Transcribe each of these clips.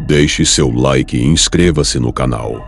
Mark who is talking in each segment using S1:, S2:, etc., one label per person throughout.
S1: Deixe seu like e inscreva-se no canal.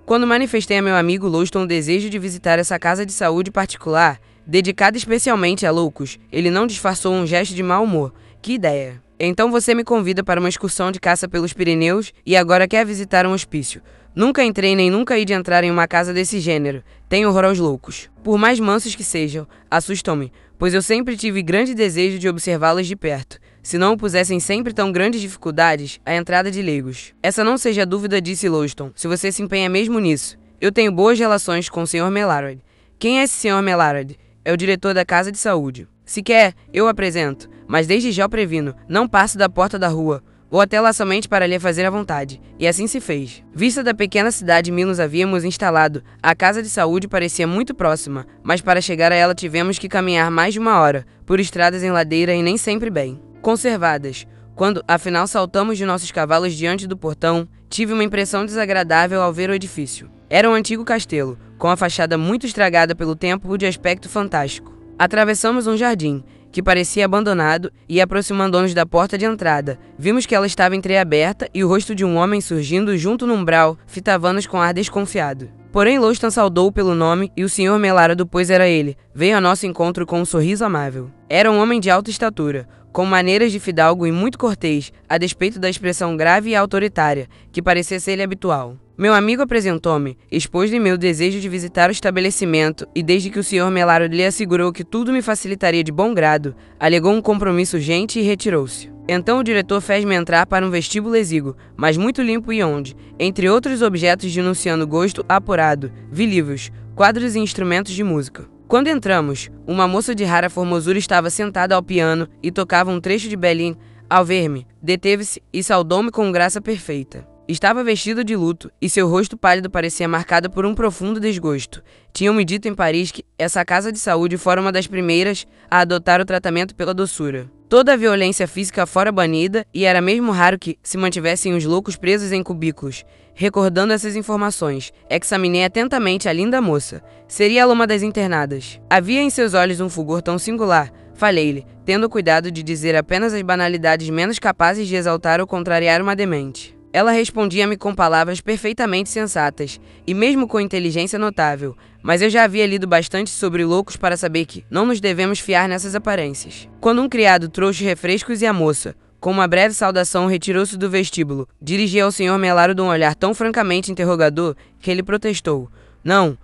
S2: Quando manifestei a meu amigo Louston o desejo de visitar essa casa de saúde particular, dedicada especialmente a loucos, ele não disfarçou um gesto de mau humor. Que ideia! Então você me convida para uma excursão de caça pelos Pirineus e agora quer visitar um hospício. Nunca entrei nem nunca hei de entrar em uma casa desse gênero. Tenho horror aos loucos. Por mais mansos que sejam, assustam-me, pois eu sempre tive grande desejo de observá-los de perto, se não opusessem sempre tão grandes dificuldades à entrada de leigos. Essa não seja a dúvida, disse Louston, se você se empenha mesmo nisso. Eu tenho boas relações com o Sr. Melarod. Quem é esse Sr. Melarod? É o diretor da casa de saúde. Se quer, eu apresento, mas desde já o previno, não passe da porta da rua. Vou até lá somente para lhe fazer à vontade. E assim se fez. Vista da pequena cidade em que nos havíamos instalado, a casa de saúde parecia muito próxima, mas para chegar a ela tivemos que caminhar mais de uma hora, por estradas em ladeira e nem sempre bem conservadas. Quando, afinal, saltamos de nossos cavalos diante do portão, tive uma impressão desagradável ao ver o edifício. Era um antigo castelo, com a fachada muito estragada pelo tempo de aspecto fantástico. Atravessamos um jardim, que parecia abandonado, e aproximando-nos da porta de entrada, vimos que ela estava entreaberta e o rosto de um homem surgindo junto no umbral fitava-nos com ar desconfiado. Porém Louston saudou pelo nome e o Sr. Melarod, pois era ele, veio ao nosso encontro com um sorriso amável. Era um homem de alta estatura, com maneiras de fidalgo e muito cortês, a despeito da expressão grave e autoritária, que parecia ser-lhe habitual. Meu amigo apresentou-me, expôs-lhe meu desejo de visitar o estabelecimento e desde que o Sr. Melarod lhe assegurou que tudo me facilitaria de bom grado, alegou um compromisso urgente e retirou-se. Então o diretor fez-me entrar para um vestíbulo exíguo, mas muito limpo e onde, entre outros objetos denunciando gosto apurado, vi livros, quadros e instrumentos de música. Quando entramos, uma moça de rara formosura estava sentada ao piano e tocava um trecho de Bellini. Ao ver-me, deteve-se e saudou-me com graça perfeita. Estava vestido de luto e seu rosto pálido parecia marcado por um profundo desgosto. Tinham-me dito em Paris que essa casa de saúde fora uma das primeiras a adotar o tratamento pela doçura. Toda a violência física fora banida e era mesmo raro que se mantivessem os loucos presos em cubículos. Recordando essas informações, examinei atentamente a linda moça. Seria ela uma das internadas. Havia em seus olhos um fulgor tão singular. Falei-lhe, tendo cuidado de dizer apenas as banalidades menos capazes de exaltar ou contrariar uma demente. Ela respondia-me com palavras perfeitamente sensatas, e mesmo com inteligência notável, mas eu já havia lido bastante sobre loucos para saber que não nos devemos fiar nessas aparências. Quando um criado trouxe refrescos e a moça, com uma breve saudação, retirou-se do vestíbulo, dirigia ao Sr. Melarod um olhar tão francamente interrogador que ele protestou. Não,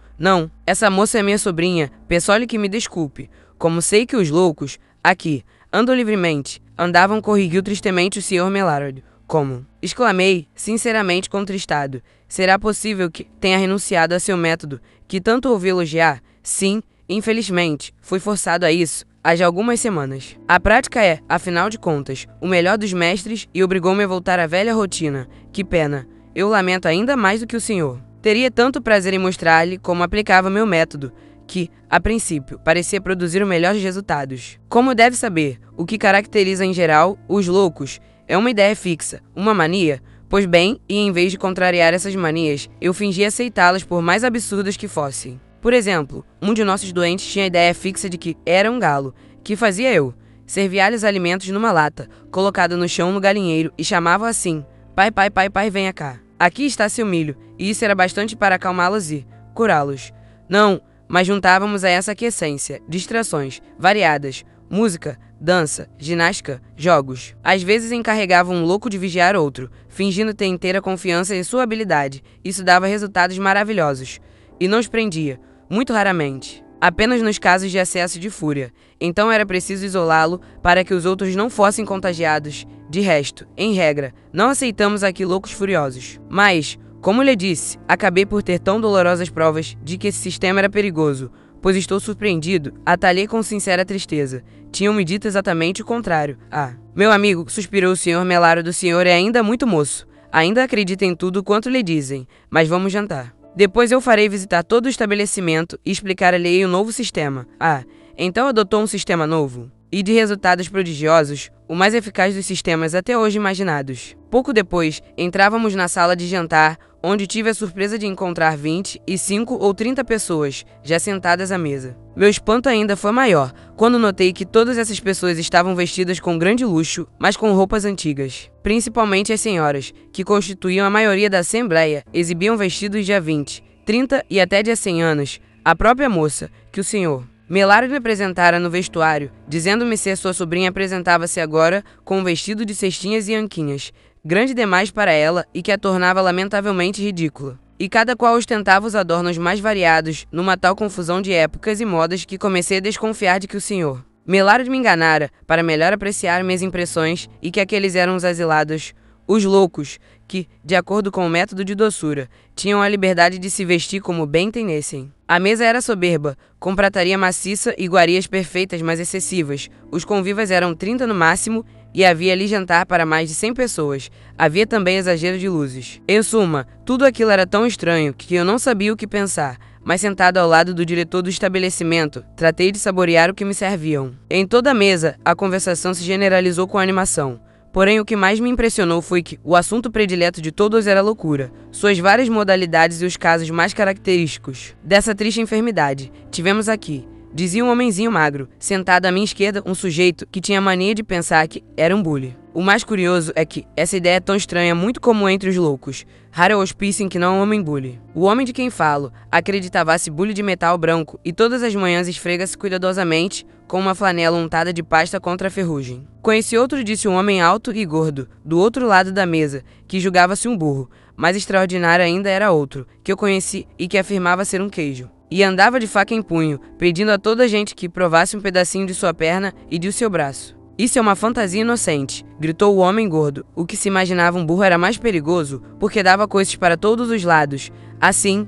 S2: essa moça é minha sobrinha, peço-lhe que me desculpe. Como sei que os loucos, aqui, andam livremente, andavam, corrigiu tristemente o Sr. Melarod. Como? Exclamei, sinceramente contristado. Será possível que tenha renunciado a seu método, que tanto ouvi elogiar? Sim, infelizmente, fui forçado a isso há já algumas semanas. A prática é, afinal de contas, o melhor dos mestres e obrigou-me a voltar à velha rotina. Que pena. Eu lamento ainda mais do que o senhor. Teria tanto prazer em mostrar-lhe como aplicava meu método, que, a princípio, parecia produzir os melhores resultados. Como deve saber, o que caracteriza em geral os loucos é uma ideia fixa, uma mania. Pois bem, e em vez de contrariar essas manias, eu fingi aceitá-las por mais absurdas que fossem. Por exemplo, um de nossos doentes tinha a ideia fixa de que era um galo. Que fazia eu? Servia-lhes alimentos numa lata, colocada no chão no galinheiro, e chamava assim: pai, venha cá. Aqui está seu milho, e isso era bastante para acalmá-los e curá-los. Não, mas juntávamos a essa aquiescência, distrações, variadas, música, dança, ginástica, jogos. Às vezes encarregava um louco de vigiar outro, fingindo ter inteira confiança em sua habilidade. Isso dava resultados maravilhosos. E não os prendia, muito raramente. Apenas nos casos de acesso de fúria. Então era preciso isolá-lo para que os outros não fossem contagiados. De resto, em regra, não aceitamos aqui loucos furiosos. Mas, como lhe disse, acabei por ter tão dolorosas provas de que esse sistema era perigoso, pois estou surpreendido, atalhei com sincera tristeza. Tinham-me dito exatamente o contrário. Ah, meu amigo, suspirou o Sr. Melarod, do senhor é ainda muito moço. Ainda acredita em tudo quanto lhe dizem, mas vamos jantar. Depois eu farei visitar todo o estabelecimento e explicar-lhe o novo sistema. Ah, então adotou um sistema novo? E de resultados prodigiosos, o mais eficaz dos sistemas até hoje imaginados. Pouco depois, entrávamos na sala de jantar, onde tive a surpresa de encontrar 25 ou 30 pessoas já sentadas à mesa. Meu espanto ainda foi maior quando notei que todas essas pessoas estavam vestidas com grande luxo, mas com roupas antigas. Principalmente as senhoras, que constituíam a maioria da assembleia, exibiam vestidos de há 20, 30 e até de há 100 anos. A própria moça, que o senhor Melaro me apresentara no vestuário, dizendo-me ser sua sobrinha, apresentava-se agora com um vestido de cestinhas e anquinhas, grande demais para ela e que a tornava lamentavelmente ridícula. E cada qual ostentava os adornos mais variados, numa tal confusão de épocas e modas que comecei a desconfiar de que o senhor Melaro me enganara para melhor apreciar minhas impressões e que aqueles eram os asilados, os loucos, que, de acordo com o método de doçura, tinham a liberdade de se vestir como bem entendessem. A mesa era soberba, com prataria maciça e iguarias perfeitas, mas excessivas. Os convivas eram 30 no máximo e havia ali jantar para mais de 100 pessoas. Havia também exagero de luzes. Em suma, tudo aquilo era tão estranho que eu não sabia o que pensar, mas sentado ao lado do diretor do estabelecimento, tratei de saborear o que me serviam. Em toda a mesa, a conversação se generalizou com animação. Porém, o que mais me impressionou foi que o assunto predileto de todos era a loucura, suas várias modalidades e os casos mais característicos dessa triste enfermidade. Tivemos aqui, dizia um homenzinho magro, sentado à minha esquerda, um sujeito que tinha a mania de pensar que era um bully. O mais curioso é que essa ideia é tão estranha, muito comum entre os loucos. Raro é o hospício em que não é um homem bully. O homem de quem falo acreditava-se bully de metal branco e todas as manhãs esfrega-se cuidadosamente com uma flanela untada de pasta contra a ferrugem. Conheci outro, disse um homem alto e gordo, do outro lado da mesa, que julgava-se um burro. Mais extraordinário ainda era outro, que eu conheci e que afirmava ser um queijo. E andava de faca em punho, pedindo a toda a gente que provasse um pedacinho de sua perna e de seu braço. Isso é uma fantasia inocente, gritou o homem gordo. O que se imaginava um burro era mais perigoso, porque dava coices para todos os lados. Assim,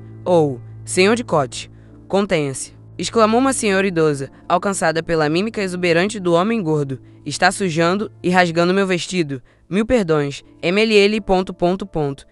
S2: senhor de Cote, contenha-se, exclamou uma senhora idosa, alcançada pela mímica exuberante do homem gordo. Está sujando e rasgando meu vestido. Mil perdões, ele, ...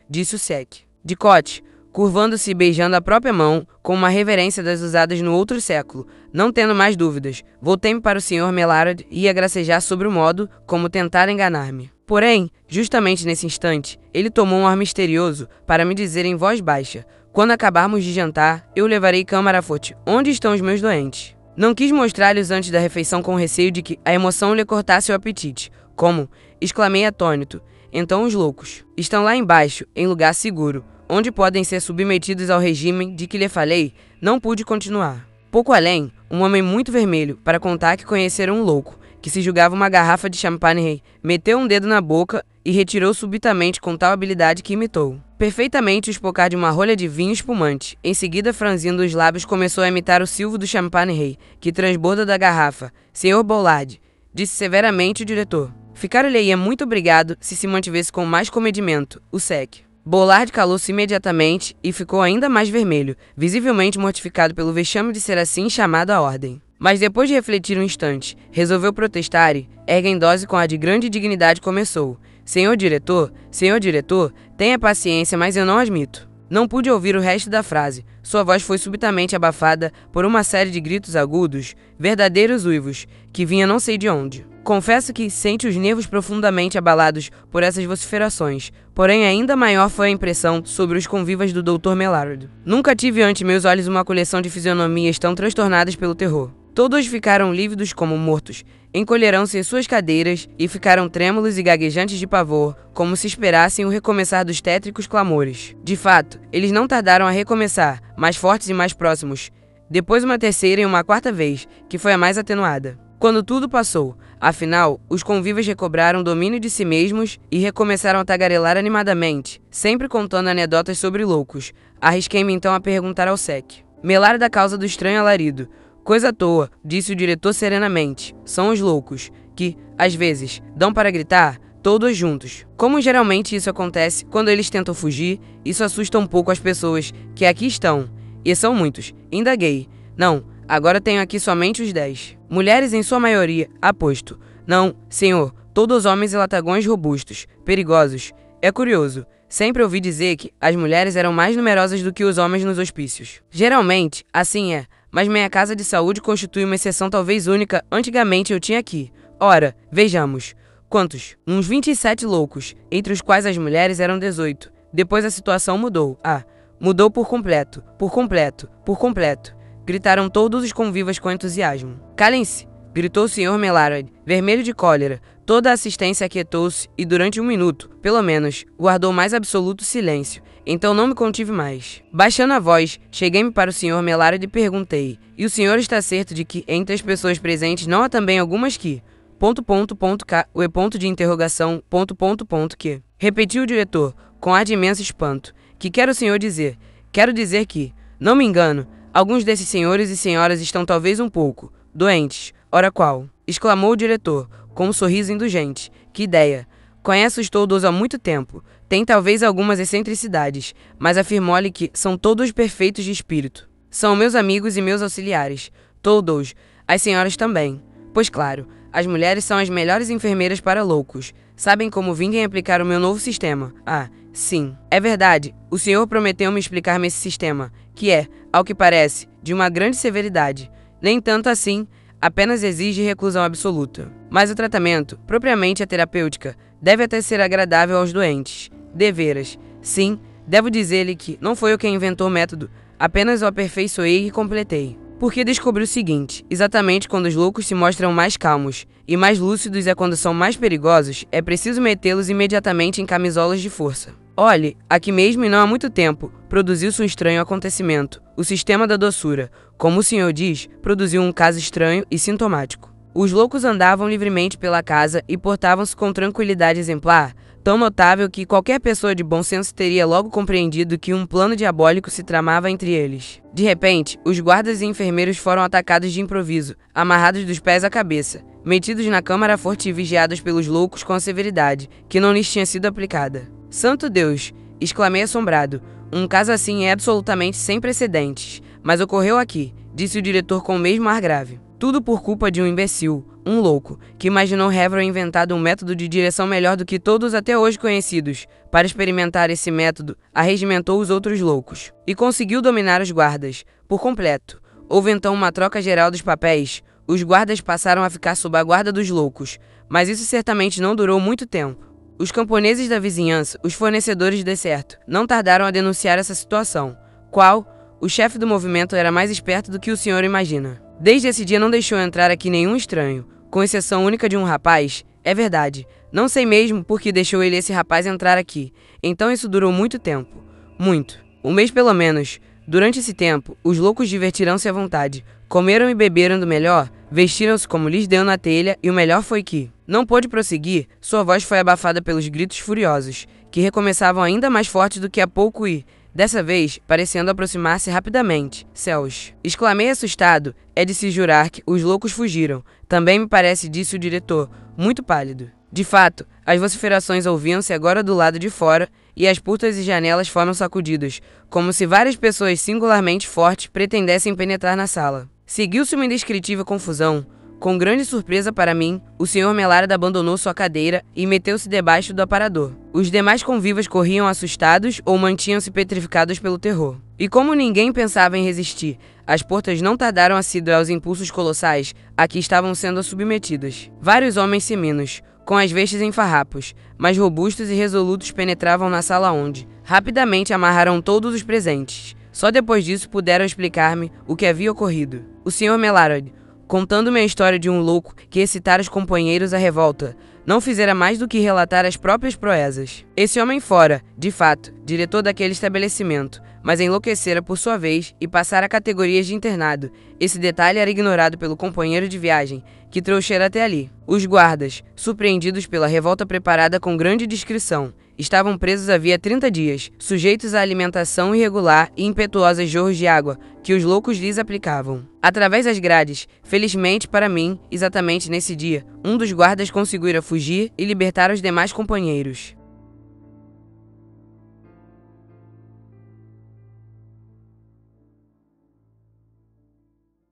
S2: disse o sec. De Cote, curvando-se e beijando a própria mão, com uma reverência das usadas no outro século. Não tendo mais dúvidas, voltei-me para o Sr. Melaro e ia gracejar sobre o modo como tentar enganar-me. Porém, justamente nesse instante, ele tomou um ar misterioso para me dizer em voz baixa: quando acabarmos de jantar, eu o levarei câmara forte. Onde estão os meus doentes? Não quis mostrar-lhes antes da refeição com receio de que a emoção lhe cortasse o apetite. Como? Exclamei atônito. Então os loucos estão lá embaixo, em lugar seguro, onde podem ser submetidos ao regime de que lhe falei. Não pude continuar. Pouco além, um homem muito vermelho, para contar que conhecera um louco, que se julgava uma garrafa de champanhe, meteu um dedo na boca e retirou subitamente com tal habilidade que imitou perfeitamente o espocar de uma rolha de vinho espumante. Em seguida, franzindo os lábios, começou a imitar o silvo do champanhe que transborda da garrafa. Sr. Bollard, disse severamente o diretor. Ficar-lhe-ia muito obrigado se mantivesse com mais comedimento, o sec. Bollard calou-se imediatamente e ficou ainda mais vermelho, visivelmente mortificado pelo vexame de ser assim chamado à ordem. Mas depois de refletir um instante, resolveu protestar e, erguendo dose com a de grande dignidade, começou. Senhor diretor, tenha paciência, mas eu não admito. Não pude ouvir o resto da frase. Sua voz foi subitamente abafada por uma série de gritos agudos, verdadeiros uivos, que vinha não sei de onde. Confesso que senti os nervos profundamente abalados por essas vociferações, porém ainda maior foi a impressão sobre os convivas do Dr. Melaro. Nunca tive ante meus olhos uma coleção de fisionomias tão transtornadas pelo terror. Todos ficaram lívidos como mortos, encolheram-se em suas cadeiras e ficaram trêmulos e gaguejantes de pavor, como se esperassem o recomeçar dos tétricos clamores. De fato, eles não tardaram a recomeçar, mais fortes e mais próximos. Depois uma terceira e uma quarta vez, que foi a mais atenuada. Quando tudo passou, afinal, os convivas recobraram domínio de si mesmos e recomeçaram a tagarelar animadamente, sempre contando anedotas sobre loucos. Arrisquei-me então a perguntar ao sec. Melaro da causa do estranho alarido. Coisa à toa, disse o diretor serenamente. São os loucos, que, às vezes, dão para gritar, todos juntos. Como geralmente isso acontece quando eles tentam fugir, isso assusta um pouco as pessoas que aqui estão. E são muitos. Indaguei. Não, agora tenho aqui somente os 10. Mulheres em sua maioria, aposto. Não, senhor, todos homens e latagões robustos, perigosos. É curioso. Sempre ouvi dizer que as mulheres eram mais numerosas do que os homens nos hospícios. Geralmente, assim é. Mas minha casa de saúde constitui uma exceção talvez única. Antigamente eu tinha aqui. Ora, vejamos. Quantos? Uns 27 loucos, entre os quais as mulheres eram 18. Depois a situação mudou. Mudou por completo, por completo, por completo. Gritaram todos os convivas com entusiasmo. Calem-se! Gritou o Sr. Mellarod, vermelho de cólera. Toda a assistência aquietou-se e durante 1 minuto, pelo menos, guardou mais absoluto silêncio. Então não me contive mais. Baixando a voz, cheguei-me para o Sr. Mellarod e perguntei: e o senhor está certo de que entre as pessoas presentes não há também algumas que... que... Repetiu o diretor, com ar de imenso espanto. Que quer o senhor dizer? Quero dizer que, não me engano, alguns desses senhores e senhoras estão talvez um pouco doentes. Ora qual? Exclamou o diretor, com um sorriso indulgente. Que ideia! Conheço-os todos há muito tempo. Tem talvez algumas excentricidades, mas afirmou-lhe que são todos perfeitos de espírito. São meus amigos e meus auxiliares. Todos. As senhoras também. Pois claro, as mulheres são as melhores enfermeiras para loucos. Sabem como vim aplicar o meu novo sistema. Sim. É verdade. O senhor prometeu-me explicar-me esse sistema, que é, ao que parece, de uma grande severidade. Nem tanto assim, apenas exige reclusão absoluta. Mas o tratamento, propriamente a terapêutica, deve até ser agradável aos doentes. Deveras. Sim, devo dizer-lhe que não foi eu quem inventou o método, apenas o aperfeiçoei e completei. Porque descobri o seguinte: exatamente quando os loucos se mostram mais calmos e mais lúcidos é quando são mais perigosos, é preciso metê-los imediatamente em camisolas de força. Olhe, aqui mesmo e não há muito tempo, produziu-se um estranho acontecimento. O sistema da doçura, como o senhor diz, produziu um caso estranho e sintomático. Os loucos andavam livremente pela casa e portavam-se com tranquilidade exemplar, tão notável que qualquer pessoa de bom senso teria logo compreendido que um plano diabólico se tramava entre eles. De repente, os guardas e enfermeiros foram atacados de improviso, amarrados dos pés à cabeça, metidos na câmara forte e vigiados pelos loucos com a severidade que não lhes tinha sido aplicada. Santo Deus! Exclamei assombrado. Um caso assim é absolutamente sem precedentes. Mas ocorreu aqui, disse o diretor com o mesmo ar grave. Tudo por culpa de um imbecil, um louco, que imaginou Haverhill inventado um método de direção melhor do que todos até hoje conhecidos. Para experimentar esse método, arregimentou os outros loucos e conseguiu dominar os guardas, por completo. Houve então uma troca geral dos papéis. Os guardas passaram a ficar sob a guarda dos loucos, mas isso certamente não durou muito tempo. Os camponeses da vizinhança, os fornecedores de deserto, não tardaram a denunciar essa situação. O chefe do movimento era mais esperto do que o senhor imagina. Desde esse dia não deixou entrar aqui nenhum estranho, com exceção única de um rapaz. É verdade, não sei mesmo por que deixou esse rapaz entrar aqui. Então isso durou muito tempo. Muito. 1 mês pelo menos. Durante esse tempo, os loucos divertiram-se à vontade. Comeram e beberam do melhor, vestiram-se como lhes deu na telha e o melhor foi que... Não pôde prosseguir, sua voz foi abafada pelos gritos furiosos, que recomeçavam ainda mais fortes do que há pouco e, dessa vez, parecendo aproximar-se rapidamente. Céus! Exclamei assustado. É de se jurar que os loucos fugiram. Também me parece, disse o diretor, muito pálido. De fato, as vociferações ouviam-se agora do lado de fora e as portas e janelas foram sacudidas, como se várias pessoas singularmente fortes pretendessem penetrar na sala. Seguiu-se uma indescritível confusão. Com grande surpresa para mim, o Sr. Mellarod abandonou sua cadeira e meteu-se debaixo do aparador. Os demais convivas corriam assustados ou mantinham-se petrificados pelo terror. E como ninguém pensava em resistir, as portas não tardaram a ceder aos impulsos colossais a que estavam sendo submetidas. Vários homens seminos, com as vestes em farrapos, mas robustos e resolutos penetravam na sala onde, rapidamente amarraram todos os presentes. Só depois disso puderam explicar-me o que havia ocorrido. O Sr. Mellarod, contando-me a história de um louco que excitara os companheiros à revolta, não fizera mais do que relatar as próprias proezas. Esse homem fora, de fato, diretor daquele estabelecimento, mas enlouquecera por sua vez e passara a categorias de internado. Esse detalhe era ignorado pelo companheiro de viagem, que trouxera até ali. Os guardas, surpreendidos pela revolta preparada com grande discrição, estavam presos havia 30 dias, sujeitos à alimentação irregular e impetuosas jorros de água que os loucos lhes aplicavam. Através das grades, felizmente para mim, exatamente nesse dia, um dos guardas conseguira fugir e libertar os demais companheiros.